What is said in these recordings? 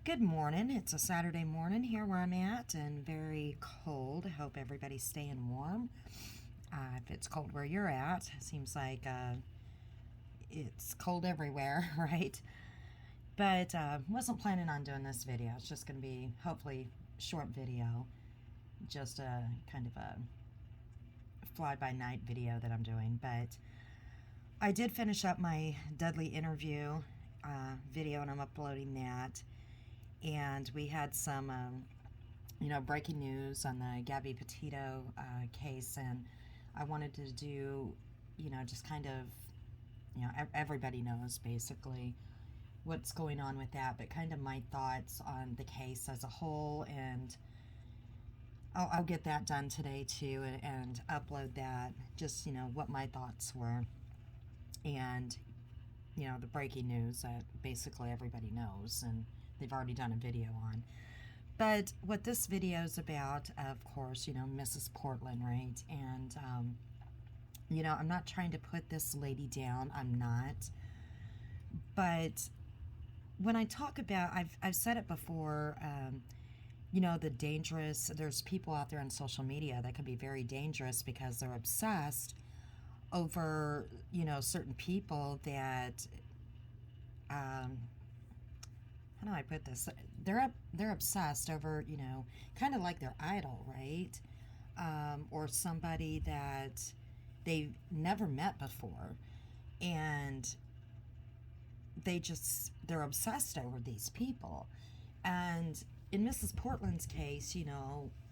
Good morning. It's a Saturday morning here where I'm at and very cold. I hope everybody's staying warm. If it's cold where you're at, it seems like it's cold everywhere, right? But wasn't planning on doing this video. It's just going to be hopefully short video, just a kind of a fly-by-night video that I'm doing. But I did finish up my Dudley interview video and I'm uploading that. And we had some, breaking news on the Gabby Petito case, and I wanted to do, just kind of, everybody knows basically what's going on with that, but kind of my thoughts on the case as a whole, and I'll get that done today too, and upload that, just, what my thoughts were, and, the breaking news that basically everybody knows, and they've already done a video on. But what this video is about, of course, Mrs. Portland, right? And, I'm not trying to put this lady down. I'm not. But when I talk about, I've said it before, the dangerous, there's people out there on social media that can be very dangerous because they're obsessed over, certain people that, how do I put this? They're obsessed over, kind of like their idol, right? Or somebody that they've never met before, and they're obsessed over these people. And in Mrs. Portland's case,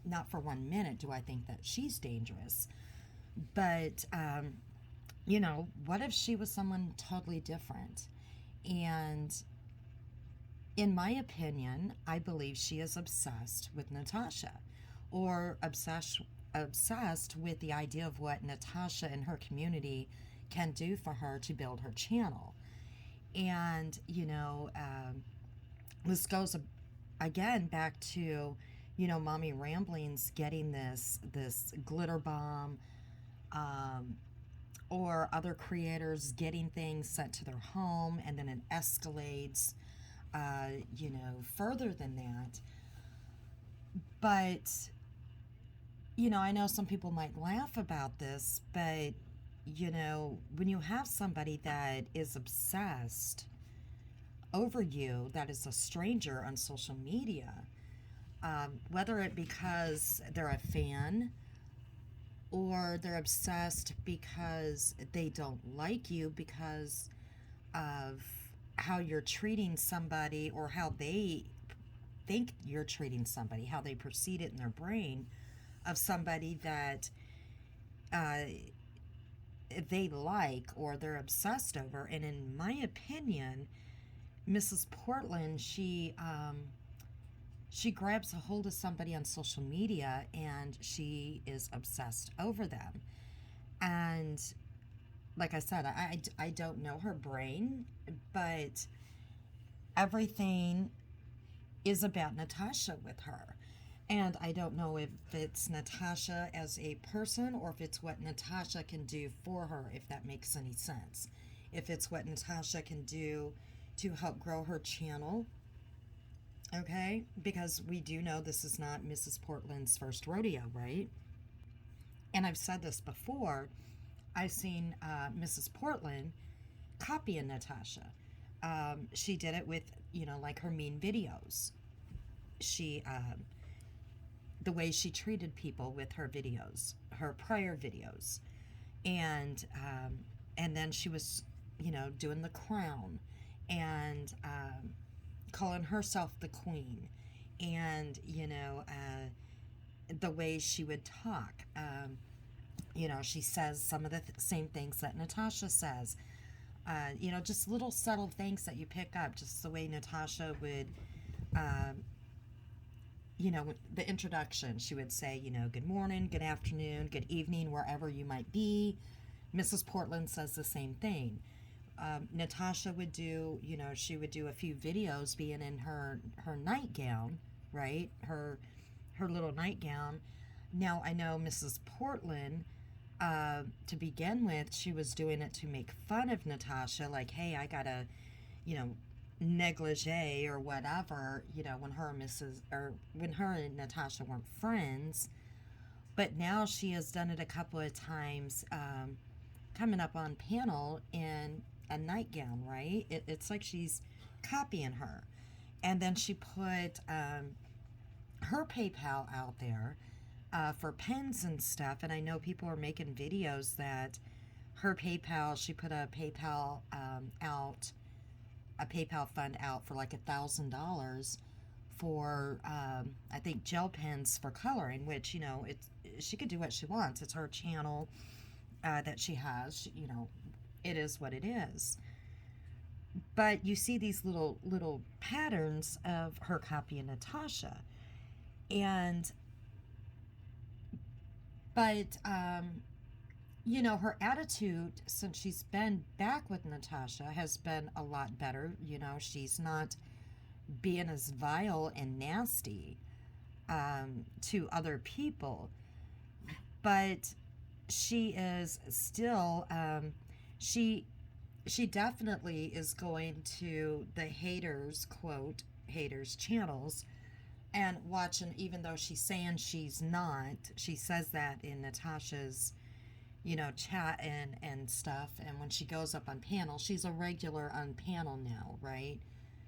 not for 1 minute do I think that she's dangerous, but what if she was someone totally different? And in my opinion, I believe she is obsessed with Natasha, or obsessed with the idea of what Natasha and her community can do for her to build her channel. And, this goes again back to, Mommy Ramblings getting this glitter bomb, or other creators getting things sent to their home, and then it escalates further than that. But, I know some people might laugh about this, but, when you have somebody that is obsessed over you, that is a stranger on social media, whether it because they're a fan or they're obsessed because they don't like you because of how you're treating somebody, or how they think you're treating somebody, how they perceive it in their brain of somebody that they like or they're obsessed over. And in my opinion, Mrs. Portland, she grabs a hold of somebody on social media and she is obsessed over them. And like I said, I don't know her brain, but everything is about Natasha with her. And I don't know if it's Natasha as a person or if it's what Natasha can do for her, if that makes any sense. If it's what Natasha can do to help grow her channel. Okay? Because we do know this is not Mrs. Portland's first rodeo, right? And I've said this before. I've seen Mrs. Portland copying Natasha. She did it with, like her mean videos. She, the way she treated people with her videos, her prior videos. And then she was, doing the crown and calling herself the queen. And, the way she would talk. She says some of the same things that Natasha says. Just little subtle things that you pick up. Just the way Natasha would, the introduction. She would say, good morning, good afternoon, good evening, wherever you might be. Mrs. Portland says the same thing. Natasha would do, she would do a few videos being in her nightgown, right? Her little nightgown. Now, I know Mrs. Portland, to begin with, she was doing it to make fun of Natasha, like, hey, I gotta, negligee or whatever, when her and Mrs. or when her and Natasha weren't friends. But now she has done it a couple of times, coming up on panel in a nightgown, right? It's like she's copying her. And then she put her PayPal out there for pens and stuff. And I know people are making videos that her PayPal, she put a PayPal a PayPal fund out for like $1,000 for I think gel pens for coloring, which she could do what she wants. It's her channel that she has. It is what it is. But you see these little patterns of her copying Natasha, and but her attitude since she's been back with Natasha has been a lot better. She's not being as vile and nasty to other people, but she is still she definitely is going to the haters, quote haters channels, and watching, even though she's saying she's not. She says that in Natasha's chat and stuff. And when she goes up on panel, she's a regular on panel now, right?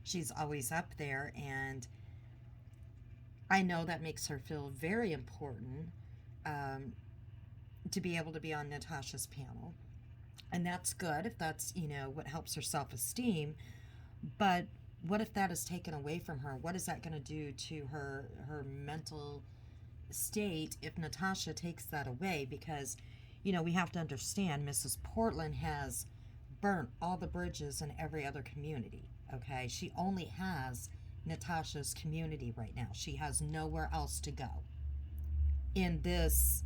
She's always up there, and I know that makes her feel very important, to be able to be on Natasha's panel. And that's good if that's, what helps her self-esteem. But what if that is taken away from her? What is that going to do to her mental state if Natasha takes that away? Because, we have to understand Mrs. Portland has burnt all the bridges in every other community, okay? She only has Natasha's community right now. She has nowhere else to go. In this,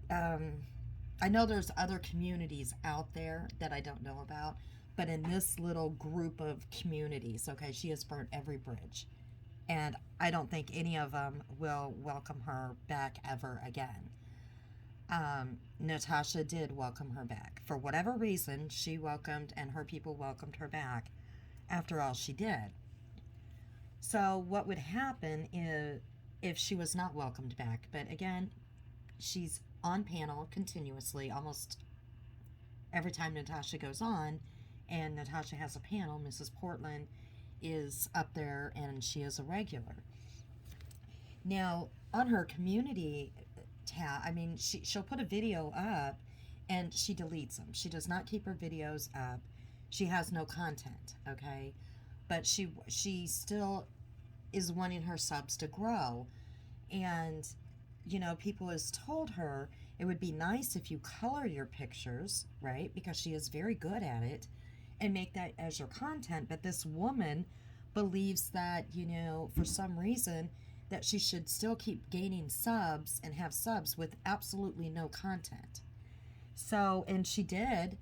I know there's other communities out there that I don't know about, but in this little group of communities, okay, she has burnt every bridge. And I don't think any of them will welcome her back ever again. Natasha did welcome her back. For whatever reason, she welcomed, and her people welcomed her back after all she did. So what would happen if she was not welcomed back? But again, she's on panel continuously, almost every time Natasha goes on, and Natasha has a panel, Mrs. Portland is up there, and she is a regular. Now, on her community tab, she'll put a video up, and she deletes them. She does not keep her videos up. She has no content, okay? But she still is wanting her subs to grow. And people has told her it would be nice if you color your pictures, right? Because she is very good at it, and make that as your content. But this woman believes that, for some reason, that she should still keep gaining subs and have subs with absolutely no content. So, and she did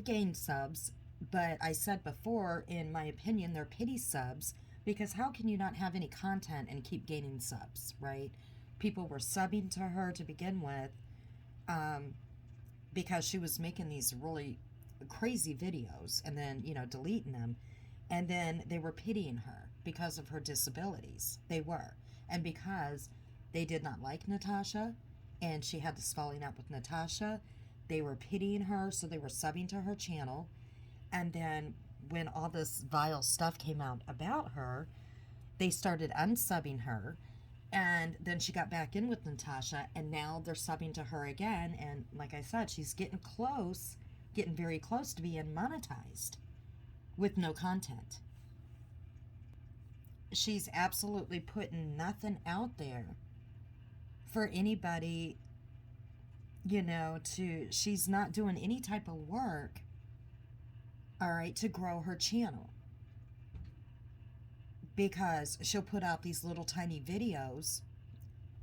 gain subs, but I said before, in my opinion, they're pity subs, because how can you not have any content and keep gaining subs, right? People were subbing to her to begin with, because she was making these really crazy videos and then, deleting them. And then they were pitying her because of her disabilities. They were. And because they did not like Natasha, and she had this falling out with Natasha, they were pitying her, so they were subbing to her channel. And then when all this vile stuff came out about her, they started unsubbing her. And then she got back in with Natasha, and now they're subbing to her again. And like I said, she's getting very close to being monetized with no content. She's absolutely putting nothing out there for anybody, she's not doing any type of work, all right, to grow her channel. Because she'll put out these little tiny videos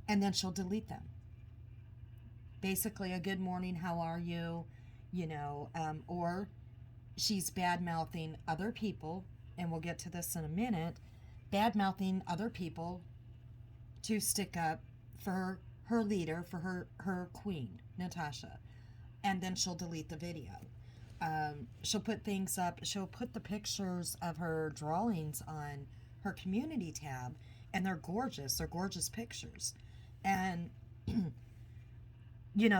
and then she'll delete them. Basically, a good morning, how are you, or she's bad-mouthing other people, and we'll get to this in a minute, bad-mouthing other people to stick up for leader, for her queen, Natasha. And then she'll delete the video. She'll put things up. She'll put the pictures of her drawings on her community tab, and they're gorgeous. They're gorgeous pictures. And,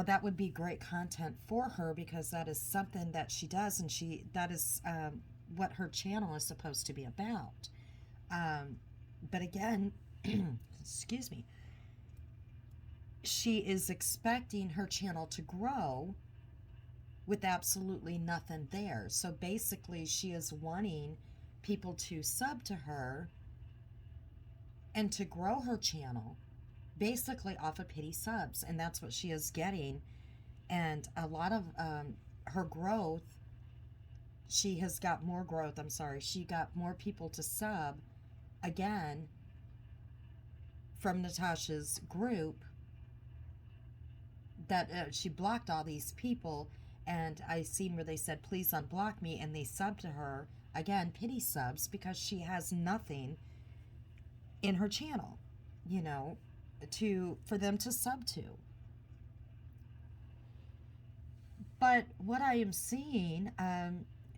that would be great content for her because that is something that she does, and that is what her channel is supposed to be about. But again, excuse me, she is expecting her channel to grow with absolutely nothing there. So basically, she is wanting people to sub to her and to grow her channel basically off of pity subs. And that's what she is getting. And a lot of her growth, she has got more growth. I'm sorry. She got more people to sub again from Natasha's group that she blocked all these people. And I seen where they said, please unblock me. And they subbed to her. Again, pity subs because she has nothing in her channel, for them to sub to. But what I am seeing,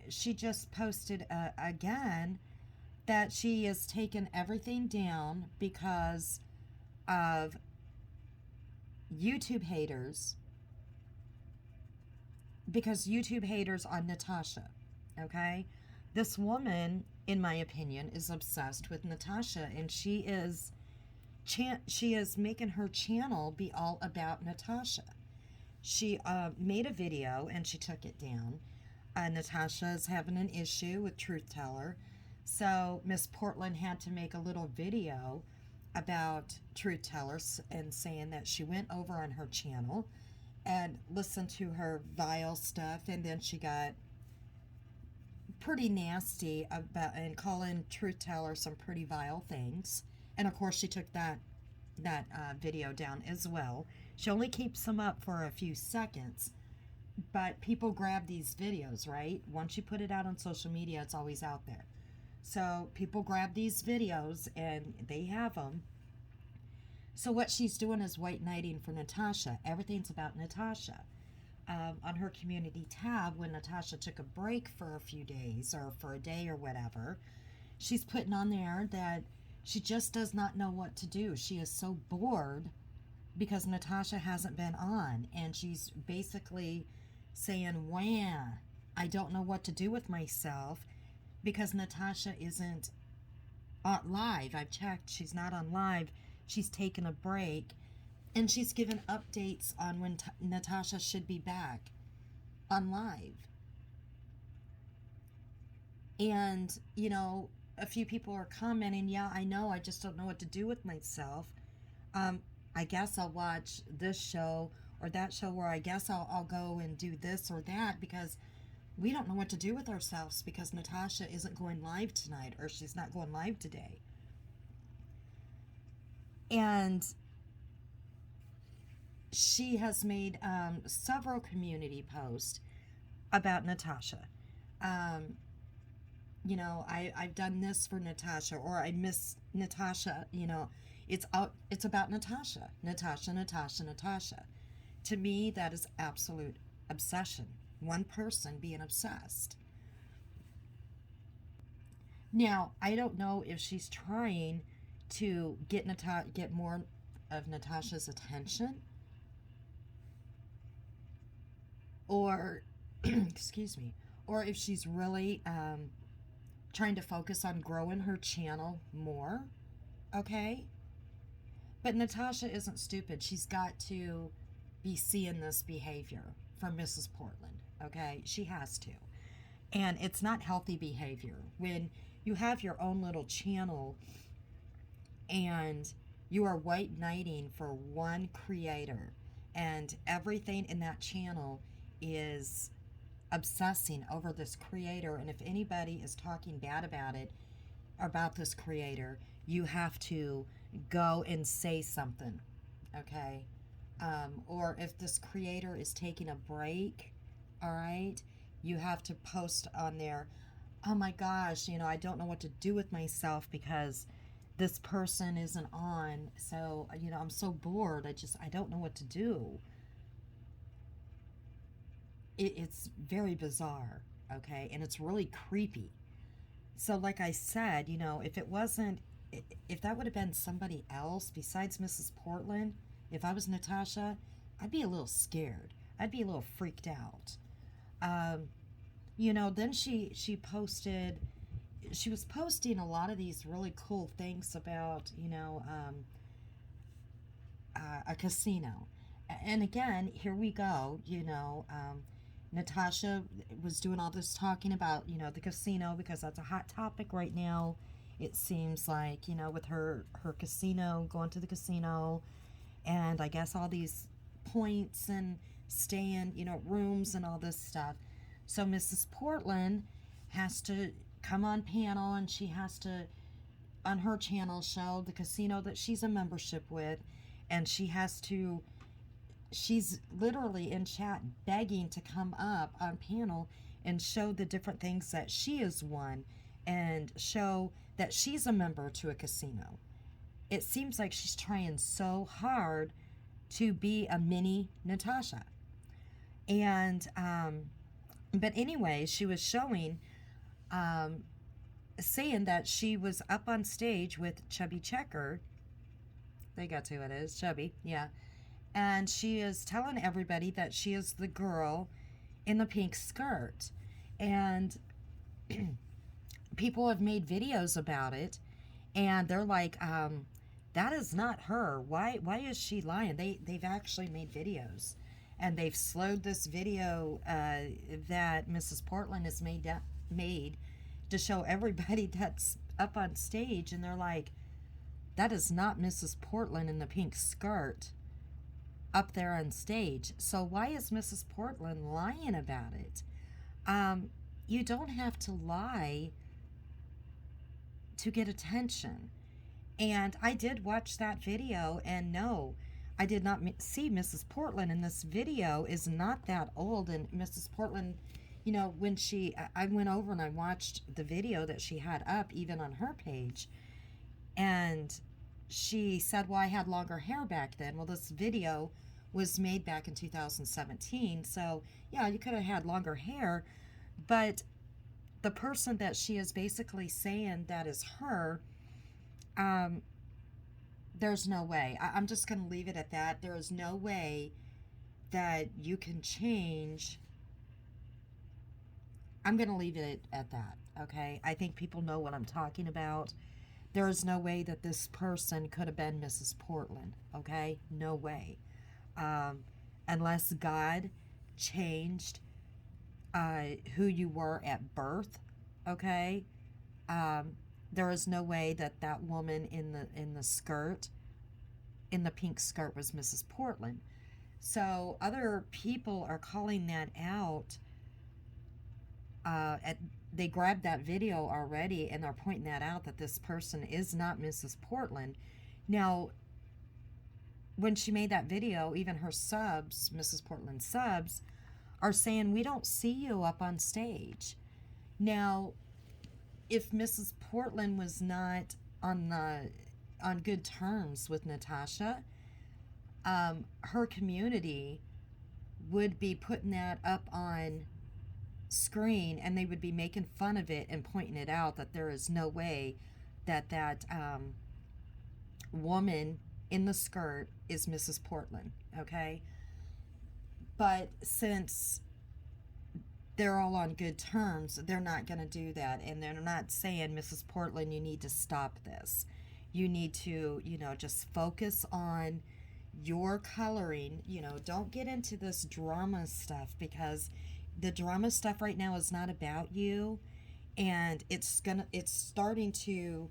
she just posted again that she has taken everything down because of YouTube haters. Because YouTube haters on Natasha, okay? This woman, in my opinion, is obsessed with Natasha, and she is making her channel be all about Natasha. She made a video and she took it down. Natasha is having an issue with Truth Teller, so Miss Portland had to make a little video about Truth Tellers and saying that she went over on her channel and listened to her vile stuff, and then she got pretty nasty about and calling Truth Teller some pretty vile things. And of course, she took that video down as well. She only keeps them up for a few seconds, but people grab these videos, right? Once you put it out on social media, it's always out there. So people grab these videos and they have them. So what she's doing is white knighting for Natasha. Everything's about Natasha. On her community tab, when Natasha took a break for a few days or for a day or whatever, she's putting on there that she just does not know what to do. She is so bored because Natasha hasn't been on, and she's basically saying, wah, I don't know what to do with myself because Natasha isn't on live. I've checked. She's not on live. She's taken a break, and she's given updates on when Natasha should be back on live. And, a few people are commenting, yeah, I know, I just don't know what to do with myself. I guess I'll watch this show or that show, or I guess I'll go and do this or that, because we don't know what to do with ourselves because Natasha isn't going live tonight, or she's not going live today. And she has made several community posts about Natasha. I've done this for Natasha, or I miss Natasha. It's about Natasha. Natasha. To me, that is absolute obsession. One person being obsessed. Now, I don't know if she's trying to get more of Natasha's attention, or excuse me, or if she's really trying to focus on growing her channel more, okay? But Natasha isn't stupid. She's got to be seeing this behavior from Mrs. Portland, okay? She has to. And it's not healthy behavior. When you have your own little channel and you are white knighting for one creator, and everything in that channel is obsessing over this creator, and if anybody is talking bad about this creator, you have to go and say something, okay? Or if this creator is taking a break, all right, you have to post on there, oh my gosh, I don't know what to do with myself because this person isn't on, so I'm so bored, I don't know what to do. it's very bizarre, okay? And it's really creepy. So, like I said, if it wasn't, if that would have been somebody else besides Mrs. Portland, if I was Natasha, I'd be a little scared. I'd be a little freaked out. Um, then she posted, she was posting a lot of these really cool things about, a casino. And again, here we go, Natasha was doing all this talking about, the casino because that's a hot topic right now. It seems like, with her casino, going to the casino, and I guess all these points and staying, rooms and all this stuff. So Mrs. Portland has to come on panel, and she has to, on her channel, show the casino that she's a membership with, and she's literally in chat begging to come up on panel and show the different things that she has won and show that she's a member to a casino. It seems like she's trying so hard to be a mini Natasha. And, but anyway, she was showing, saying that she was up on stage with Chubby Checker. They got who it is, Chubby, yeah. And she is telling everybody that she is the girl in the pink skirt. And people have made videos about it, and they're like, that is not her. Why is she lying? They've actually made videos, and they've slowed this video that Mrs. Portland has made to show everybody that's up on stage, and they're like, that is not Mrs. Portland in the pink skirt up there on stage. So why is Mrs. Portland lying about it? You don't have to lie to get attention. And I did watch that video, and no, I did not see Mrs. Portland, and this video is not that old. And Mrs. Portland, when I went over and I watched the video that she had up even on her page, and she said, well, I had longer hair back then. Well, this video was made back in 2017, so yeah, you could have had longer hair, but the person that she is basically saying that is her, there's no way. I'm just going to leave it at that. There is no way that you can change. I'm going to leave it at that, okay? I think people know what I'm talking about. There is no way that this person could have been Mrs. Portland, okay? No way. Unless God changed who you were at birth, okay? There is no way that that woman in the skirt, in the pink skirt, was Mrs. Portland. So other people are calling that out. They grabbed that video already, and they're pointing that out, that this person is not Mrs. Portland. Now, when she made that video, even her subs, Mrs. Portland's subs, are saying, we don't see you up on stage. Now, if Mrs. Portland was not on good terms with Natasha, her community would be putting that up on screen, and they would be making fun of it and pointing it out, that there is no way that woman in the skirt is Mrs. Portland, okay? But since they're all on good terms, they're not going to do that, and they're not saying, Mrs. Portland, you need to stop this. You need to, just focus on your coloring. Don't get into this drama stuff, because the drama stuff right now is not about you, and it's starting to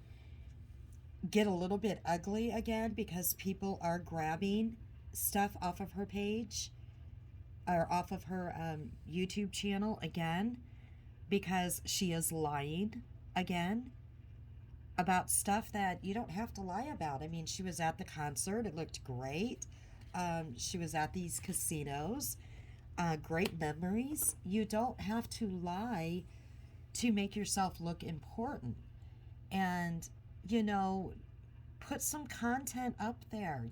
get a little bit ugly again, because people are grabbing stuff off of her page or off of her YouTube channel again, because she is lying again about stuff that you don't have to lie about. I mean, she was at the concert. It looked great. She was at these casinos. Great memories. You don't have to lie to make yourself look important. And, put some content up there,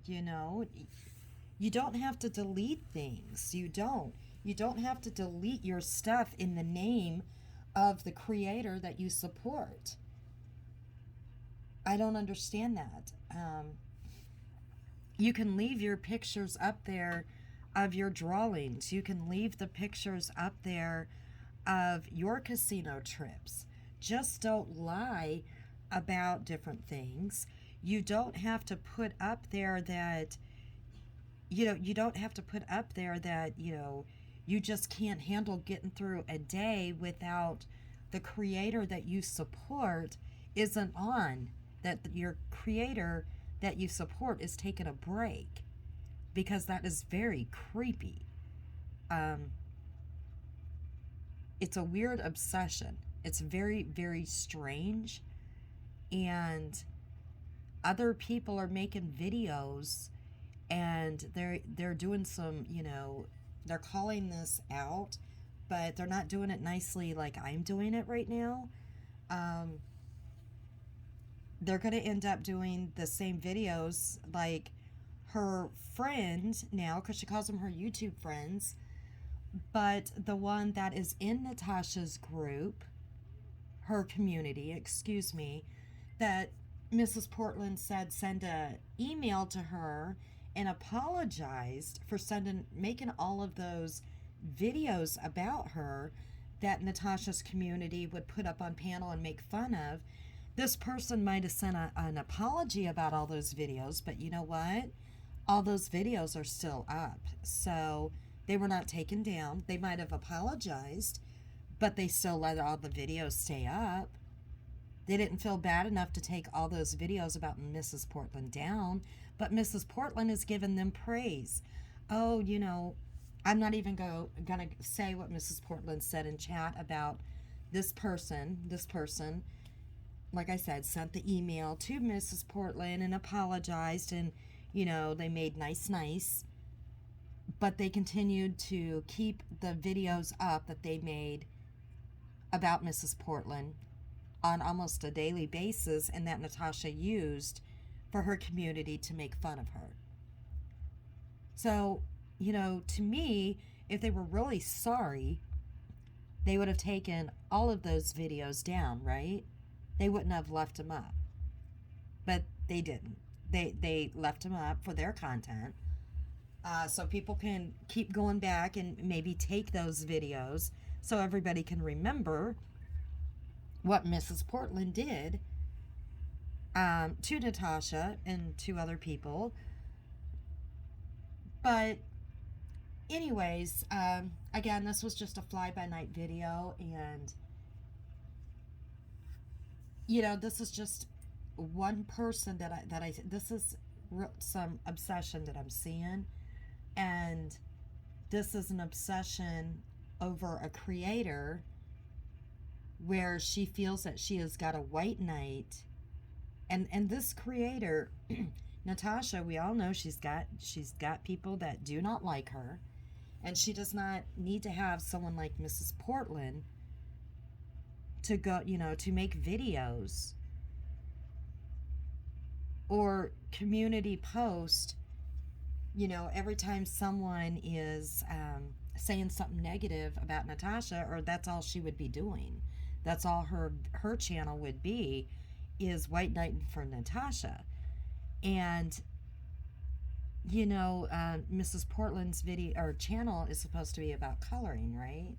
You don't have to delete things. You don't. You don't have to delete your stuff in the name of the creator that you support. I don't understand that. You can leave your pictures up there of your drawings. You can leave the pictures up there of your casino trips. Just don't lie about different things. You don't have to put up there that, you don't have to put up there that, you just can't handle getting through a day without the creator that you support isn't on, that your creator that you support is taking a break, because that is very creepy. Um, it's a weird obsession. It's very, very strange. And other people are making videos and they're doing some, they're calling this out, but they're not doing it nicely like I'm doing it right now. Um, they're going to end up doing the same videos like her friend now, because she calls them her YouTube friends, but the one that is in Natasha's group, her community, excuse me, that Mrs. Portland said send a email to her and apologized for making all of those videos about her that Natasha's community would put up on panel and make fun of. This person might have sent an apology about all those videos, but you know what? All those videos are still up. So they were not taken down. They might have apologized, but they still let all the videos stay up. They didn't feel bad enough to take all those videos about Mrs. Portland down, but Mrs. Portland has given them praise. Oh, I'm not even going to say what Mrs. Portland said in chat about this person. This person, like I said, sent the email to Mrs. Portland and apologized, and, they made nice, but they continued to keep the videos up that they made about Mrs. Portland on almost a daily basis, and that Natasha used for her community to make fun of her. So, to me, if they were really sorry, they would have taken all of those videos down, right? They wouldn't have left them up. But they didn't. They left them up for their content. So people can keep going back and maybe take those videos so everybody can remember what Mrs. Portland did to Natasha and to other people. But anyways, again, this was just a fly-by-night video, and this is just one person that I this is some obsession that I'm seeing, and this is an obsession over a creator where she feels that she has got a white knight, and this creator Natasha, we all know she's got people that do not like her, and she does not need to have someone like Mrs. Portland to go, to make videos or community post, every time someone is saying something negative about Natasha, or that's all she would be doing. That's all her channel would be, is white knighting for Natasha. And Mrs. Portland's video or channel is supposed to be about coloring, right?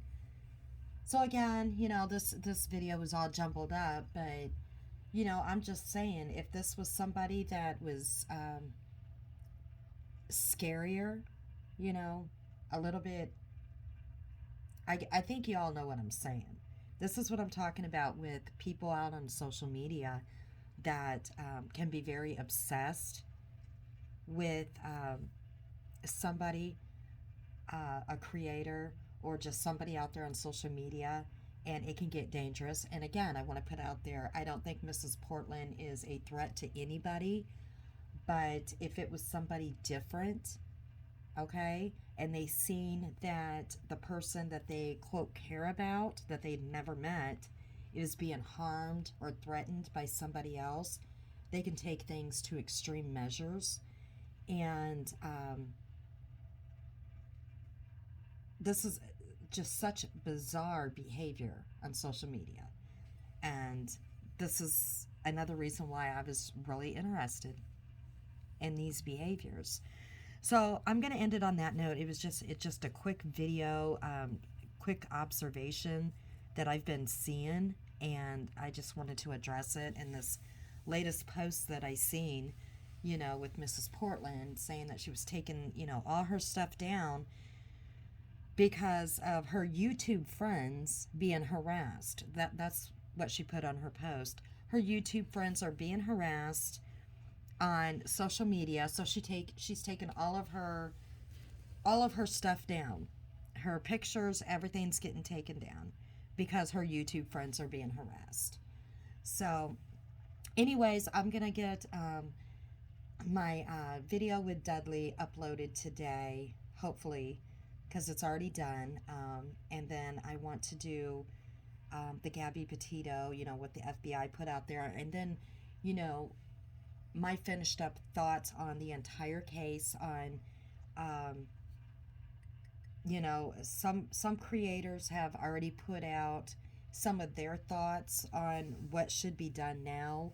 So again, this video was all jumbled up, but I'm just saying, if this was somebody that was scarier, a little bit, I think you all know what I'm saying. This is what I'm talking about with people out on social media that can be very obsessed with somebody, a creator, or just somebody out there on social media, and it can get dangerous. And again, I want to put out there, I don't think Mrs. Portland is a threat to anybody, but if it was somebody different, okay, and they seen that the person that they quote care about, that they'd never met, is being harmed or threatened by somebody else, they can take things to extreme measures. And this is just such bizarre behavior on social media. And this is another reason why I was really interested in these behaviors. So I'm going to end it on that note. It's just a quick video, quick observation that I've been seeing, and I just wanted to address it in this latest post that I seen, with Mrs. Portland saying that she was taking, all her stuff down because of her YouTube friends being harassed. That's what she put on her post. Her YouTube friends are being harassed on social media, so she's taken all of her stuff down. Her pictures, everything's getting taken down because her YouTube friends are being harassed. So, anyways, I'm gonna get my video with Dudley uploaded today, hopefully, because it's already done. And then I want to do the Gabby Petito, what the FBI put out there, and then, you know, my finished up thoughts on the entire case. On, um, some creators have already put out some of their thoughts on what should be done now,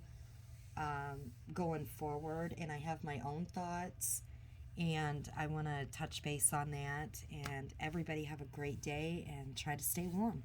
going forward, and I have my own thoughts, and I want to touch base on that. And everybody have a great day and try to stay warm.